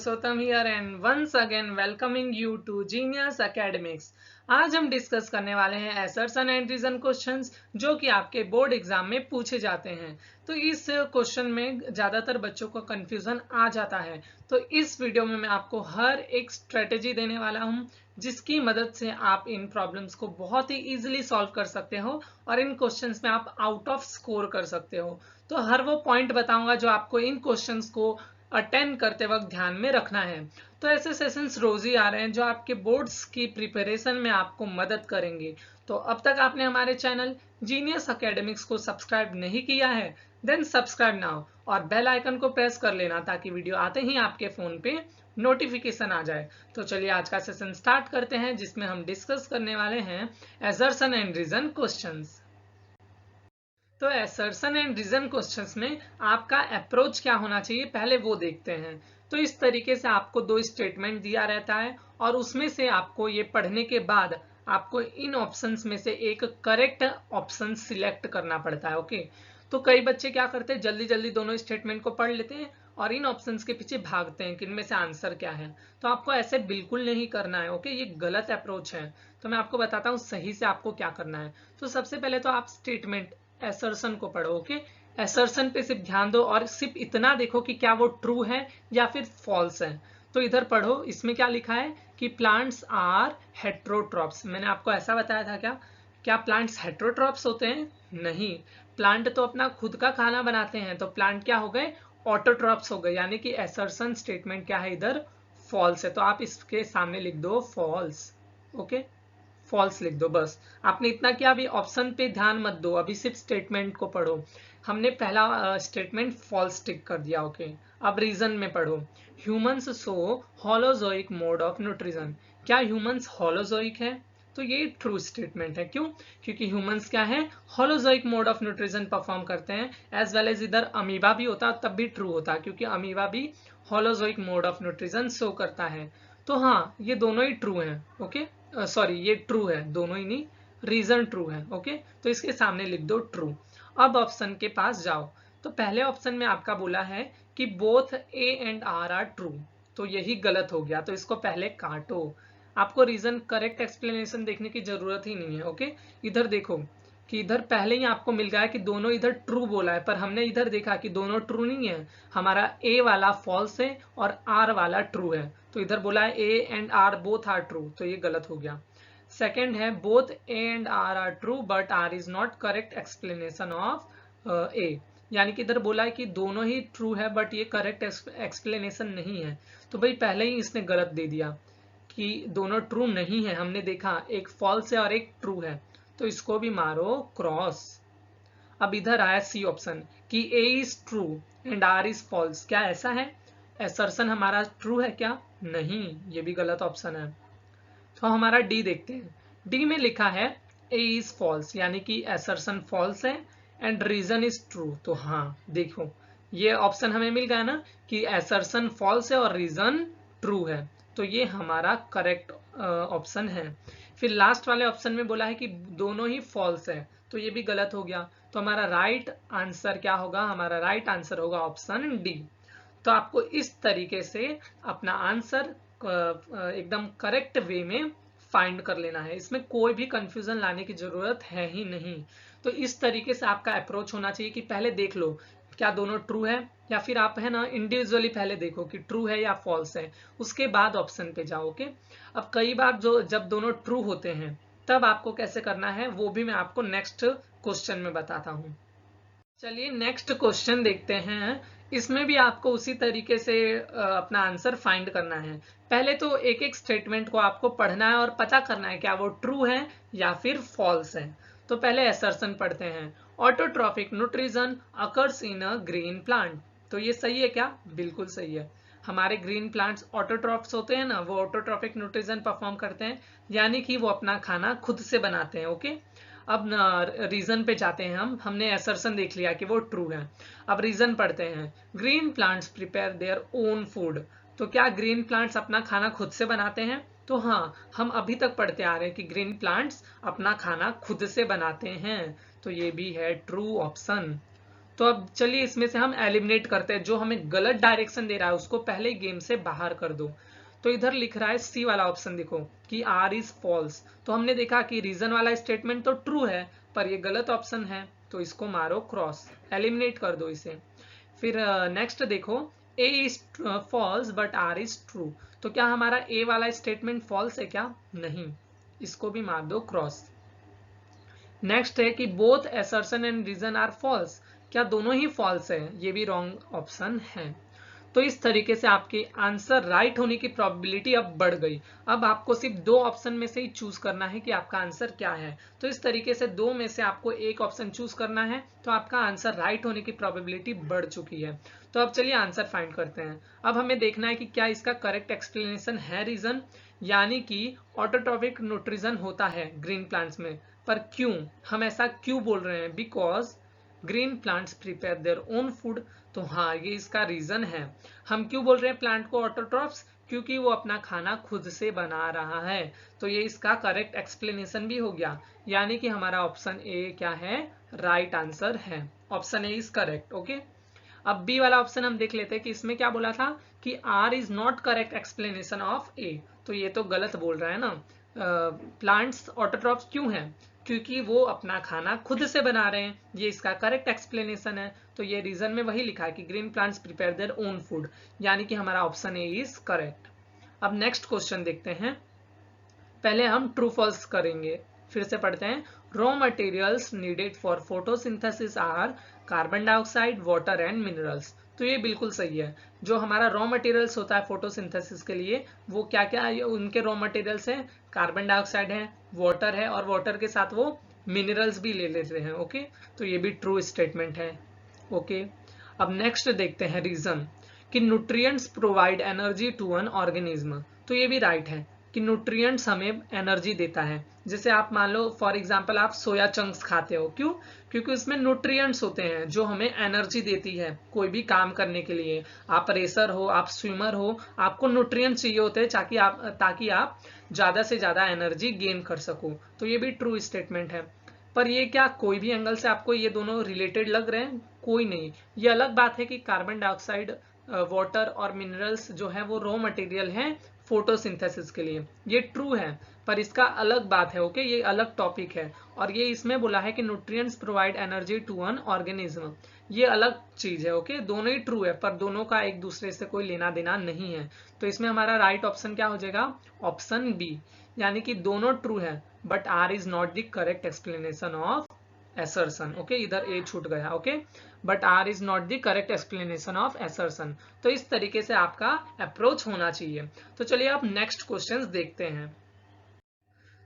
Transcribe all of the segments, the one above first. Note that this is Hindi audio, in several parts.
Purushottam here and once again welcoming you to Genius Academics. आज हम डिस्कस करने वाले हैं असर्शन एंड रीजन क्वेश्चंस जो कि आपके बोर्ड एग्जाम में पूछे जाते हैं। तो इस क्वेश्चन में ज्यादातर बच्चों को कंफ्यूजन आ जाता है। तो इस वीडियो में मैं आपको हर एक स्ट्रेटेजी देने वाला हूं जिसकी मदद से आप इन प्रॉब्लम्स को बहुत ही इजीली सॉल्व कर सकते हो और इन क्वेश्चंस में आप आउट ऑफ स्कोर कर सकते हो। तो हर वो पॉइंट बताऊंगा जो आपको इन क्वेश्चंस को अटेंड करते वक्त ध्यान में रखना है। तो ऐसे सेशंस रोज ही आ रहे हैं जो आपके बोर्ड्स की प्रिपरेशन में आपको मदद करेंगे। तो अब तक आपने हमारे चैनल जीनियस एकेडमिक्स को सब्सक्राइब नहीं किया है देन सब्सक्राइब नाउ और बेल आइकन को प्रेस कर लेना ताकि वीडियो आते ही आपके फोन पे नोटिफिकेशन आ जाए। तो चलिए आज का सेशन स्टार्ट करते हैं जिसमें हम डिस्कस करने वाले हैं असर्शन एंड रीजन क्वेश्चंस। तो असर्शन एंड रीजन क्वेश्चंस में आपका अप्रोच क्या होना चाहिए पहले वो देखते हैं। तो इस तरीके से आपको दो स्टेटमेंट दिया रहता है और उसमें से आपको ये पढ़ने के बाद आपको इन ऑप्शंस में से एक करेक्ट ऑप्शन सिलेक्ट करना पड़ता है। ओके, तो कई बच्चे क्या करते हैं जल्दी जल्दी दोनों स्टेटमेंट को पढ़ लेते हैं और इन ऑप्शंस के पीछे भागते हैं कि इनमें से आंसर क्या है। तो आपको ऐसे बिल्कुल नहीं करना है। ओके, ये गलत अप्रोच है। तो मैं आपको बताता हूँ सही से आपको क्या करना है। तो सबसे पहले तो आप स्टेटमेंट असर्शन को पढ़ो। ओके, असर्शन पे सिर्फ ध्यान दो और सिर्फ इतना देखो कि क्या वो ट्रू है या फिर फॉल्स है। तो इधर पढ़ो, इसमें क्या लिखा है कि प्लांट्स आर हेट्रोट्रॉप्स। मैंने आपको ऐसा बताया था क्या? क्या प्लांट्स हेट्रोट्रॉप्स होते हैं? नहीं, प्लांट तो अपना खुद का खाना बनाते हैं। तो प्लांट क्या हो गए? ऑटोट्रॉप्स हो गए। यानी कि असर्शन स्टेटमेंट क्या है इधर? फॉल्स है। तो आप इसके सामने लिख दो फॉल्स। ओके, फॉल्स लिख दो। बस आपने इतना किया। अभी ऑप्शन पे ध्यान मत दो, अभी सिर्फ स्टेटमेंट को पढ़ो। हमने पहला स्टेटमेंट फॉल्स टिक कर दिया। ओके, अब रीजन में पढ़ो। Humans show holozoic mode of nutrition. क्या ह्यूमंस होलोजोइक है? तो ये ट्रू स्टेटमेंट है। क्यों? क्योंकि ह्यूमंस क्या है? Holozoic mode of nutrition perform करते हैं। एज वेल एज इधर अमीबा भी होता तब भी ट्रू होता क्योंकि अमीबा भी holozoic mode of nutrition show करता है। तो हाँ, ये दोनों ही ट्रू हैं। ओके, सॉरी ये ट्रू है, दोनों ही नहीं, रीजन ट्रू है। ओके, तो इसके सामने लिख दो ट्रू। अब ऑप्शन के पास जाओ। तो पहले ऑप्शन में आपका बोला है कि both A and R true. तो यही गलत हो गया, तो इसको पहले काटो। आपको रीजन करेक्ट एक्सप्लेनेशन देखने की जरूरत ही नहीं है। ओके, इधर देखो कि इधर पहले ही आपको मिल गया है कि दोनों इधर ट्रू बोला है, पर हमने इधर देखा कि दोनों ट्रू नहीं है। हमारा ए वाला फॉल्स है और आर वाला ट्रू है। तो इधर बोला है A and R both are true, तो ये गलत हो गया। सेकंड है both A and R true but R is not correct explanation of A. यानी कि इधर बोला है कि दोनों ही ट्रू है बट ये करेक्ट एक्सप्लेनेशन नहीं है। तो भाई पहले ही इसने गलत दे दिया कि दोनों ट्रू नहीं है। हमने देखा एक फॉल्स है और एक ट्रू है, तो इसको भी मारो क्रॉस। अब इधर आया सी ऑप्शन कि A is true and R is false. क्या ऐसा है? असर्शन हमारा ट्रू है क्या? नहीं, ये भी गलत ऑप्शन है। तो हमारा डी देखते हैं। डी में लिखा है ए इज फॉल्स, यानी कि असर्शन फॉल्स है एंड रीजन इज ट्रू। तो हाँ देखो, ये ऑप्शन हमें मिल गया ना कि असर्शन फॉल्स है और रीजन ट्रू है। तो ये हमारा करेक्ट ऑप्शन है। फिर लास्ट वाले ऑप्शन में बोला है कि दोनों ही फॉल्स है, तो ये भी गलत हो गया। तो हमारा राइट आंसर क्या होगा? हमारा राइट आंसर होगा ऑप्शन डी। तो आपको इस तरीके से अपना आंसर एकदम करेक्ट वे में फाइंड कर लेना है। इसमें कोई भी कंफ्यूजन लाने की जरूरत है ही नहीं। तो इस तरीके से आपका अप्रोच होना चाहिए कि पहले देख लो क्या दोनों ट्रू है, या फिर आप है ना इंडिविजुअली पहले देखो कि ट्रू है या फॉल्स है, उसके बाद ऑप्शन पे जाओ। ओके, अब कई बार जो जब दोनों ट्रू होते हैं तब आपको कैसे करना है वो भी मैं आपको नेक्स्ट क्वेश्चन में बताता हूँ। चलिए नेक्स्ट क्वेश्चन देखते हैं। इसमें भी आपको उसी तरीके से अपना आंसर फाइंड करना है। पहले तो एक एक स्टेटमेंट को आपको पढ़ना है और पता करना है क्या वो ट्रू है या फिर फॉल्स है। तो पहले असर्शन पढ़ते हैं। Autotrophic nutrition occurs in a green plant. तो ये सही है क्या? बिल्कुल सही है। हमारे ग्रीन प्लांट्स ऑटोट्रॉफ्स होते हैं ना, वो ऑटोट्रॉफिक न्यूट्रिशन परफॉर्म करते हैं, यानी कि वो अपना खाना खुद से बनाते हैं। ओके, अब रीजन पे जाते हैं। हमने असर्शन देख लिया कि वो ट्रू है। अब रीजन पढ़ते हैं। Green plants prepare their own food. तो क्या ग्रीन प्लांट्स अपना खाना खुद से बनाते हैं? तो हाँ, हम अभी तक पढ़ते आ रहे हैं कि ग्रीन प्लांट्स अपना खाना खुद से बनाते हैं। तो ये भी है ट्रू ऑप्शन। तो अब चलिए इसमें से हम एलिमिनेट करते हैं, जो हमें गलत डायरेक्शन दे रहा है उसको पहले गेम से बाहर कर दो। तो इधर लिख रहा है सी वाला ऑप्शन, देखो कि आर इज फॉल्स। तो हमने देखा कि रीजन वाला स्टेटमेंट तो ट्रू है पर ये गलत ऑप्शन है, तो इसको मारो क्रॉस, एलिमिनेट कर दो इसे। फिर नेक्स्ट देखो, A is false but R is true. तो क्या हमारा ए वाला स्टेटमेंट फॉल्स है क्या? नहीं, इसको भी मार दो क्रॉस। नेक्स्ट है कि both assertion and reason are false. क्या दोनों ही फॉल्स है? ये भी रॉन्ग ऑप्शन है। तो इस तरीके से आपके आंसर राइट होने की प्रोबेबिलिटी अब बढ़ गई। अब आपको सिर्फ दो ऑप्शन में से ही चूज करना है कि आपका आंसर क्या है। तो इस तरीके से दो में से आपको एक ऑप्शन चूज करना है, तो आपका आंसर राइट होने की प्रोबेबिलिटी बढ़ चुकी है। तो अब चलिए आंसर फाइंड करते हैं। अब हमें देखना है कि क्या इसका करेक्ट एक्सप्लेनेशन है रीजन, यानी कि ऑटोट्रॉफिक न्यूट्रिशन होता है ग्रीन प्लांट्स में। पर क्यों हम ऐसा क्यों बोल रहे हैं? Because green plants prepare their own food. तो हाँ, ये इसका रीजन है। हम क्यों बोल रहे हैं प्लांट को ऑटोट्रॉफ्स? क्योंकि वो अपना खाना खुद से बना रहा है। तो ये इसका करेक्ट एक्सप्लेनेशन भी हो गया, यानी कि हमारा ऑप्शन ए क्या है? राइट आंसर है। Option A is correct. Okay, अब बी वाला ऑप्शन हम देख लेते हैं कि इसमें क्या बोला था कि R is not correct explanation of A. तो ये तो गलत बोल रहा है ना। प्लांट्स ऑटोट्रॉफ्स क्यों है? क्योंकि वो अपना खाना खुद से बना रहे हैं, ये इसका करेक्ट एक्सप्लेनेशन है। तो ये रीजन में वही लिखा है कि green plants prepare their own food, यानी कि हमारा ऑप्शन ए इज करेक्ट। अब नेक्स्ट क्वेश्चन देखते हैं। पहले हम ट्रू फॉल्स करेंगे, फिर से पढ़ते हैं। Raw materials needed for photosynthesis are carbon dioxide, water and minerals. तो ये बिल्कुल सही है। जो हमारा रॉ मटेरियल्स होता है फोटोसिंथेसिस के लिए, वो क्या क्या है? उनके रॉ मटेरियल्स हैं, कार्बन डाइऑक्साइड है, वाटर है, और वाटर के साथ वो मिनरल्स भी ले लेते हैं। ओके, तो ये भी ट्रू स्टेटमेंट है। ओके, अब नेक्स्ट देखते हैं रीजन, कि nutrients provide energy to an organism. तो ये भी राइट है कि न्यूट्रिएंट्स हमें एनर्जी देता है। जैसे आप मान लो फॉर एग्जांपल आप सोया चंक्स खाते हो, क्यों? क्योंकि उसमें न्यूट्रिएंट्स होते हैं जो हमें एनर्जी देती है कोई भी काम करने के लिए। आप रेसर हो, आप स्विमर हो, आपको न्यूट्रिएंट्स चाहिए होते हैं ताकि आप ज्यादा से ज्यादा एनर्जी गेन कर सको। तो ये भी ट्रू स्टेटमेंट है। पर ये क्या कोई भी एंगल से आपको ये दोनों रिलेटेड लग रहे हैं? कोई नहीं। ये अलग बात है कि कार्बन डाइऑक्साइड, वाटर और मिनरल्स जो है वो रॉ मटेरियल हैं फोटोसिंथेसिस के लिए, ये ट्रू है। पर इसका अलग बात है। ओके, ये अलग टॉपिक है। और ये इसमें बोला है कि nutrients provide energy to an organism, ये अलग चीज है। ओके, दोनों ही ट्रू है पर दोनों का एक दूसरे से कोई लेना देना नहीं है। तो इसमें हमारा राइट ऑप्शन क्या हो जाएगा? ऑप्शन बी, यानी कि दोनों ट्रू है but R is not the correct explanation of assertion। Okay, इधर ए छूट गया। Okay, but R is not the correct explanation of assertion। तो इस तरीके से आपका अप्रोच होना चाहिए। तो चलिए अब नेक्स्ट क्वेश्चंस देखते हैं।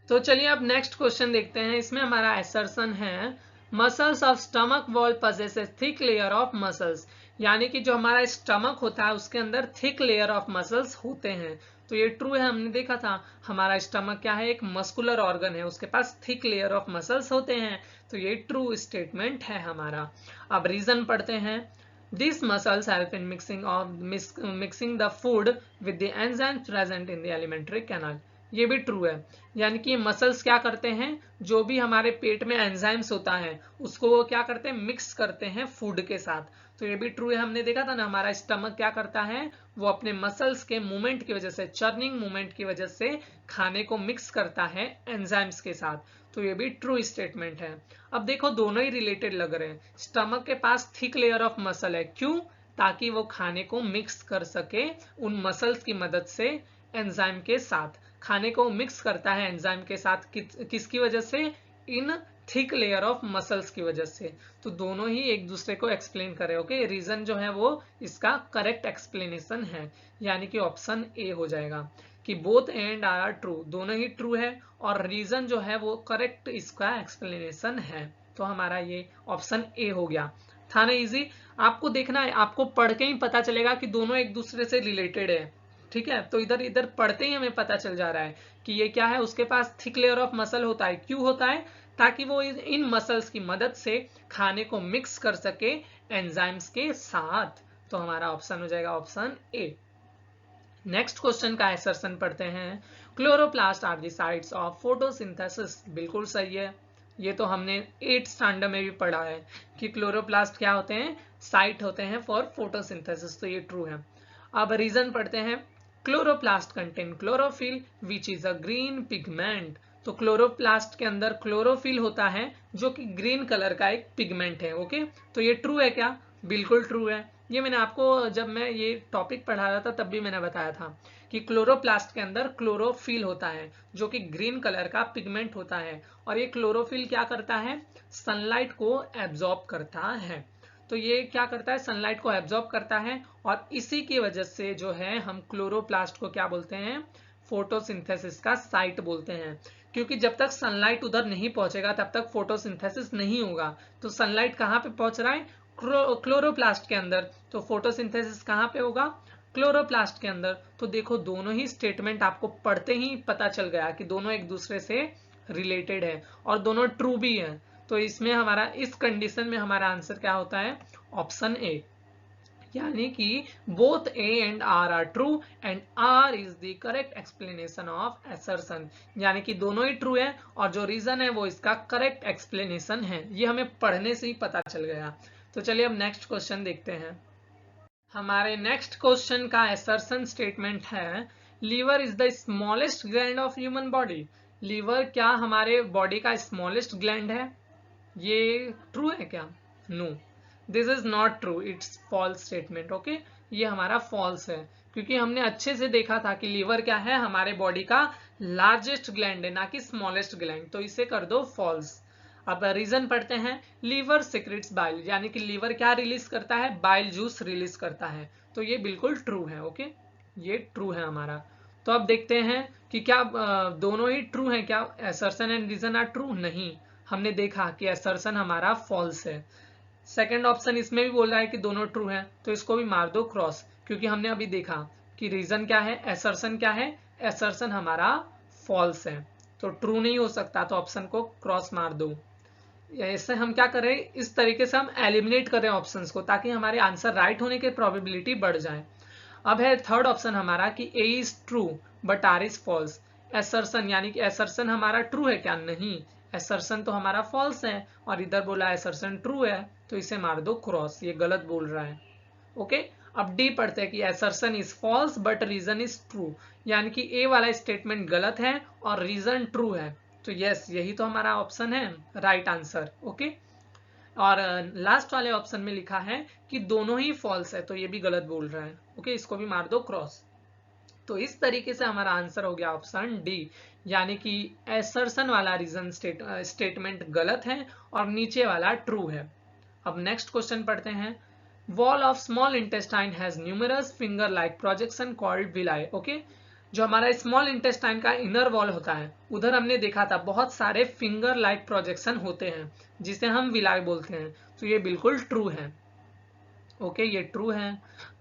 तो चलिए अब नेक्स्ट क्वेश्चन देखते हैं। इसमें हमारा assertion है muscles of stomach wall possesses thick layer of muscles, यानी कि जो हमारा स्टमक होता है उसके अंदर थिक लेयर ऑफ मसल्स होते हैं। तो ये ट्रू है। हमने देखा था हमारा स्टमक क्या है? एक मस्कुलर ऑर्गन है, उसके पास थिक लेयर ऑफ मसल्स होते हैं। तो ये ट्रू स्टेटमेंट है हमारा। अब रीजन पढ़ते हैं। These muscles help in mixing the food with the enzymes present in the alimentary canal। ये भी ट्रू है, यानी कि मसल्स क्या करते हैं? जो भी हमारे पेट में एंजाइम्स होता है उसको वो क्या करते हैं? मिक्स करते हैं फूड के साथ। तो ये भी ट्रू है। हमने देखा था ना हमारा स्टमक क्या करता है? वो अपने मसल्स के मूवमेंट की वजह से, चर्निंग मूवमेंट की वजह से खाने को मिक्स करता है एंजाइम्स के साथ। तो ये भी ट्रू स्टेटमेंट है। अब देखो दोनों ही रिलेटेड लग रहे हैं। स्टमक के पास थिक लेयर ऑफ मसल है, क्यों? ताकि वो खाने को मिक्स कर सके उन मसल्स की मदद से एंजाइम के साथ। खाने को मिक्स करता है एंजाइम के साथ किसकी वजह से? इन थिक लेयर ऑफ मसल्स की वजह से। तो दोनों ही एक दूसरे को एक्सप्लेन करे। ओके, रीजन जो है वो इसका करेक्ट एक्सप्लेनेशन है, यानी कि ऑप्शन ए हो जाएगा कि बोथ एंड आर ट्रू, दोनों ही ट्रू है और रीजन जो है वो करेक्ट इसका एक्सप्लेनेशन है। तो हमारा ये ऑप्शन ए हो गया। था ना इजी? आपको देखना है, आपको पढ़ के ही पता चलेगा कि दोनों एक दूसरे से रिलेटेड है। ठीक है, तो इधर इधर पढ़ते ही हमें पता चल जा रहा है कि ये क्या है? उसके पास थिक लेयर ऑफ मसल होता है। क्यों होता है? ताकि वो इन मसल्स की मदद से खाने को मिक्स कर सके एंजाइम्स के साथ। तो हमारा ऑप्शन हो जाएगा ऑप्शन ए। नेक्स्ट क्वेश्चन का assertion पढ़ते हैं। Chloroplast are the sites of photosynthesis. बिल्कुल सही है। ये तो हमने 8th स्टैंडर्ड में भी पढ़ा है कि क्लोरोप्लास्ट क्या होते हैं, साइट होते हैं फॉर फोटोसिंथेसिस, तो ये ट्रू है। अब रीजन पढ़ते हैं। Chloroplast contain chlorophyll which is a green pigment. तो क्लोरोप्लास्ट के अंदर क्लोरोफिल होता है जो कि ग्रीन कलर का एक पिगमेंट है। ओके, तो ये ट्रू है क्या? बिल्कुल ट्रू है। ये मैंने आपको जब मैं ये टॉपिक पढ़ा रहा था तब भी मैंने बताया था कि क्लोरोप्लास्ट के अंदर क्लोरोफिल होता है जो कि ग्रीन कलर का पिगमेंट होता है, और ये क्लोरोफिल क्या करता है, सनलाइट को एब्जॉर्ब करता है। तो ये क्या करता है, सनलाइट को एब्जॉर्ब करता है, और इसी की वजह से जो है हम क्लोरोप्लास्ट को क्या बोलते हैं, फोटोसिंथेसिस का साइट बोलते हैं। क्योंकि जब तक सनलाइट उधर नहीं पहुंचेगा तब तक फोटोसिंथेसिस नहीं होगा। तो सनलाइट कहाँ पे पहुंच रहा है, क्लोरोप्लास्ट के अंदर, तो फोटोसिंथेसिस कहाँ पे होगा, क्लोरोप्लास्ट के अंदर। तो देखो दोनों ही स्टेटमेंट आपको पढ़ते ही पता चल गया कि दोनों एक दूसरे से रिलेटेड है और दोनों ट्रू भी है। तो इसमें हमारा, इस कंडीशन में हमारा आंसर क्या होता है, ऑप्शन ए, यानी कि both A and R true and R is the correct explanation of assertion, यानी कि दोनों ही ट्रू है और जो रीजन है वो इसका करेक्ट एक्सप्लेनेशन है। ये हमें पढ़ने से ही पता चल गया। तो चलिए अब नेक्स्ट क्वेश्चन देखते हैं। हमारे नेक्स्ट क्वेश्चन का असर्शन स्टेटमेंट है, liver is the smallest gland of human body. Liver क्या हमारे बॉडी का स्मॉलेस्ट ग्लैंड है? ये ट्रू है क्या? No, this is not true, it's false statement. Okay, ये हमारा फॉल्स है, क्योंकि हमने अच्छे से देखा था कि लीवर क्या है, हमारे बॉडी का लार्जेस्ट ग्लैंड है, ना कि स्मॉलेस्ट ग्लैंड। तो इसे कर दो फॉल्स। अब रीजन पढ़ते हैं। लीवर सिक्रेट्स बाइल, यानी कि लीवर क्या रिलीज करता है, बाइल जूस रिलीज करता है। तो ये बिल्कुल ट्रू है। ओके, ये ट्रू है हमारा। तो अब देखते हैं कि क्या दोनों ही ट्रू है क्या, assertion and reason are true? नहीं, हमने देखा कि असर्शन हमारा फॉल्स है। सेकंड ऑप्शन इसमें भी बोल रहा है कि दोनों ट्रू है, तो इसको भी मार दो क्रॉस, क्योंकि हमने अभी देखा कि रीजन क्या है, असर्शन क्या है, असर्शन हमारा फॉल्स है, तो ट्रू नहीं हो सकता, तो ऑप्शन को क्रॉस मार दो। ऐसे हम क्या करें, इस तरीके से हम एलिमिनेट करें ऑप्शंस को, ताकि हमारे आंसर राइट होने की प्रोबेबिलिटी बढ़ जाए। अब है थर्ड ऑप्शन हमारा कि A is true but R is false. Assertion, यानी कि असर्शन हमारा ट्रू है क्या? नहीं, असर्शन तो हमारा फॉल्स है, और इधर बोला असर्शन ट्रू है, तो इसे मार दो क्रॉस, ये गलत बोल रहा है। ओके, अब डी पढ़ते हैं कि assertion is false but reason is true, यानी कि ए वाला स्टेटमेंट गलत है और रीजन ट्रू है। तो यस, यही तो हमारा ऑप्शन है, राइट आंसर। ओके, और लास्ट वाले ऑप्शन में लिखा है कि दोनों ही फॉल्स है, तो ये भी गलत बोल रहा है। ओके, इसको भी मार दो क्रॉस। तो इस तरीके से हमारा आंसर हो गया ऑप्शन डी, यानी कि असर्शन वाला रीजन स्टेटमेंट गलत है और नीचे वाला ट्रू है। अब नेक्स्ट क्वेश्चन पढ़ते हैं। Wall of small intestine has numerous finger like projection called villi. Okay, जो हमारा स्मॉल इंटेस्टाइन का इनर वॉल होता है, उधर हमने देखा था बहुत सारे फिंगर लाइक प्रोजेक्शन होते हैं, जिसे हम विलाई बोलते हैं। तो ये बिल्कुल ट्रू है। ओके, ये ट्रू है।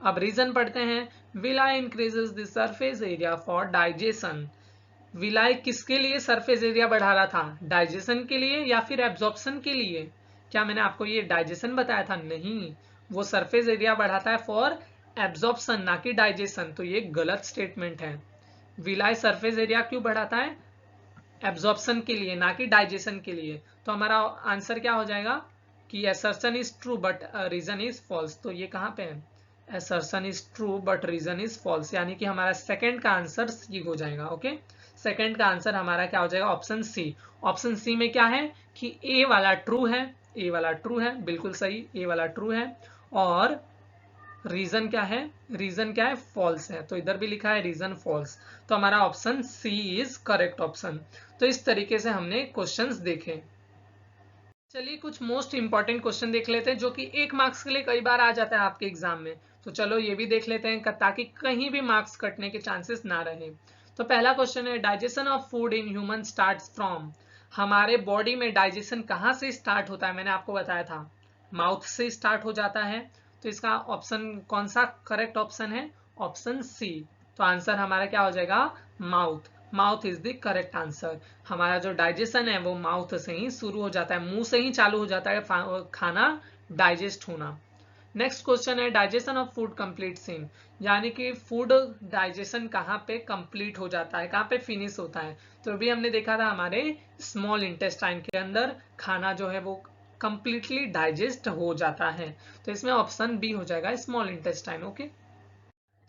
अब रीजन पढ़ते हैं। Villi increases the surface area for digestion. Villi किसके लिए सरफेस एरिया बढ़ा रहा था, डाइजेशन के लिए या फिर एब्जॉर्प्शन के लिए? क्या मैंने आपको ये डाइजेशन बताया था? नहीं, वो सरफेस एरिया बढ़ाता है फॉर एब्जॉर्प्शन, ना कि डाइजेशन। तो ये गलत स्टेटमेंट है। विलाई सरफेस एरिया क्यों बढ़ाता है, एब्जॉर्प्शन के लिए, ना कि डाइजेशन के लिए। तो हमारा आंसर क्या हो जाएगा कि assertion is true but reason is false. तो ये कहाँ पे है, assertion is true but reason is false, यानी कि हमारा सेकंड का आंसर सी हो जाएगा। ओके, सेकंड का आंसर हमारा क्या हो जाएगा, ऑप्शन सी। ऑप्शन सी में क्या है कि ए वाला ट्रू है, ए वाला ट्रू है, बिल्कुल सही, ए वाला ट्रू है, और रीजन क्या है, रीजन क्या है, फॉल्स है। तो इधर भी लिखा है रीजन फॉल्स, तो हमारा option C is correct option. तो इस तरीके से हमने क्वेश्चंस देखे। चलिए कुछ मोस्ट इंपॉर्टेंट क्वेश्चन देख लेते हैं, जो कि 1 मार्क्स के लिए कई बार आ जाता है आपके एग्जाम में। तो चलो ये भी देख लेते हैं, ताकि कहीं भी मार्क्स कटने के चांसेस ना रहे। तो पहला क्वेश्चन है, digestion of food in human starts from. हमारे बॉडी में डाइजेशन कहाँ से स्टार्ट होता है, मैंने आपको बताया था, माउथ से स्टार्ट हो जाता है। तो इसका ऑप्शन कौन सा करेक्ट ऑप्शन है, ऑप्शन सी। तो आंसर हमारा क्या हो जाएगा, mouth. Mouth is the correct answer. हमारा जो डाइजेशन है वो माउथ से ही शुरू हो जाता है, मुंह से ही चालू हो जाता है खाना डाइजेस्ट होना। नेक्स्ट क्वेश्चन है digestion of food completes in, यानी कि फूड डाइजेशन कहाँ पे कंप्लीट हो जाता है, कहाँ पे फिनिश होता है। तो अभी हमने देखा था हमारे स्मॉल इंटेस्टाइन के अंदर खाना जो है वो कंप्लीटली डाइजेस्ट हो जाता है। तो इसमें ऑप्शन बी हो जाएगा स्मॉल इंटेस्टाइन। ओके,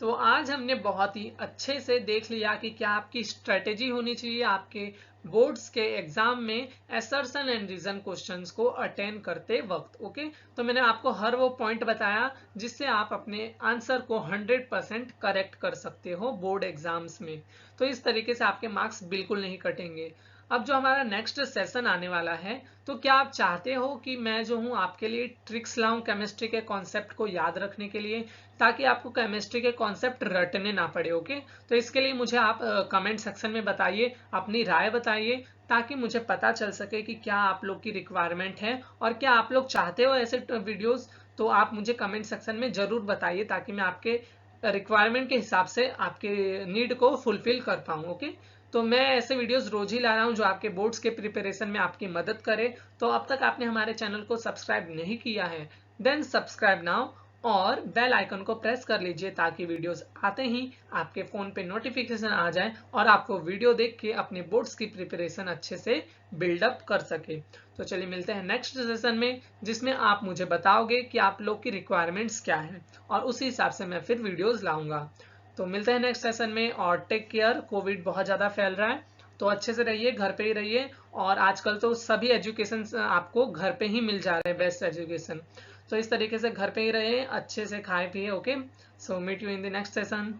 तो आज हमने बहुत ही अच्छे से देख लिया कि क्या आपकी स्ट्रेटेजी होनी चाहिए आपके बोर्ड्स के एग्जाम में असर्शन एंड रीजन क्वेश्चंस को अटेंड करते वक्त। ओके, तो मैंने आपको हर वो पॉइंट बताया जिससे आप अपने आंसर को 100% करेक्ट कर सकते हो बोर्ड एग्जाम्स में। तो इस तरीके से आपके मार्क्स बिल्कुल नहीं कटेंगे। अब जो हमारा नेक्स्ट सेशन आने वाला है, तो क्या आप चाहते हो कि मैं जो हूँ आपके लिए ट्रिक्स लाऊं केमिस्ट्री के कॉन्सेप्ट को याद रखने के लिए, ताकि आपको केमिस्ट्री के कॉन्सेप्ट रटने ना पड़े। ओके, तो इसके लिए मुझे आप कमेंट सेक्शन में बताइए, अपनी राय बताइए, ताकि मुझे पता चल सके कि क्या आप लोग की रिक्वायरमेंट है और क्या आप लोग चाहते हो ऐसे वीडियोस। तो आप मुझे कमेंट सेक्शन में जरूर बताइए ताकि मैं आपके रिक्वायरमेंट के हिसाब से आपके नीड को फुलफिल कर पाऊँ। ओके, तो मैं ऐसे वीडियोस रोज ही ला रहा हूँ जो आपके बोर्ड्स के प्रिपरेशन में आपकी मदद करे। तो अब तक आपने हमारे चैनल को सब्सक्राइब नहीं किया है, देन सब्सक्राइब नाउ और बेल आइकन को प्रेस कर लीजिए ताकि वीडियोस आते ही आपके फोन पे नोटिफिकेशन आ जाए और आपको वीडियो देख के अपने बोर्ड्स की प्रिपरेशन अच्छे से बिल्डअप कर सके। तो चलिए मिलते हैं नेक्स्ट सेशन में, जिसमें आप मुझे बताओगे कि आप लोग की रिक्वायरमेंट्स क्या है और उसी हिसाब से मैं फिर वीडियोस लाऊंगा। तो मिलते हैं नेक्स्ट सेशन में और टेक केयर। कोविड बहुत ज़्यादा फैल रहा है, तो अच्छे से रहिए, घर पे ही रहिए। और आजकल तो सभी एजुकेशन आपको घर पे ही मिल जा रहे हैं, बेस्ट एजुकेशन। तो इस तरीके से घर पे ही रहे, अच्छे से खाए पिए। Okay, so meet you in the next session.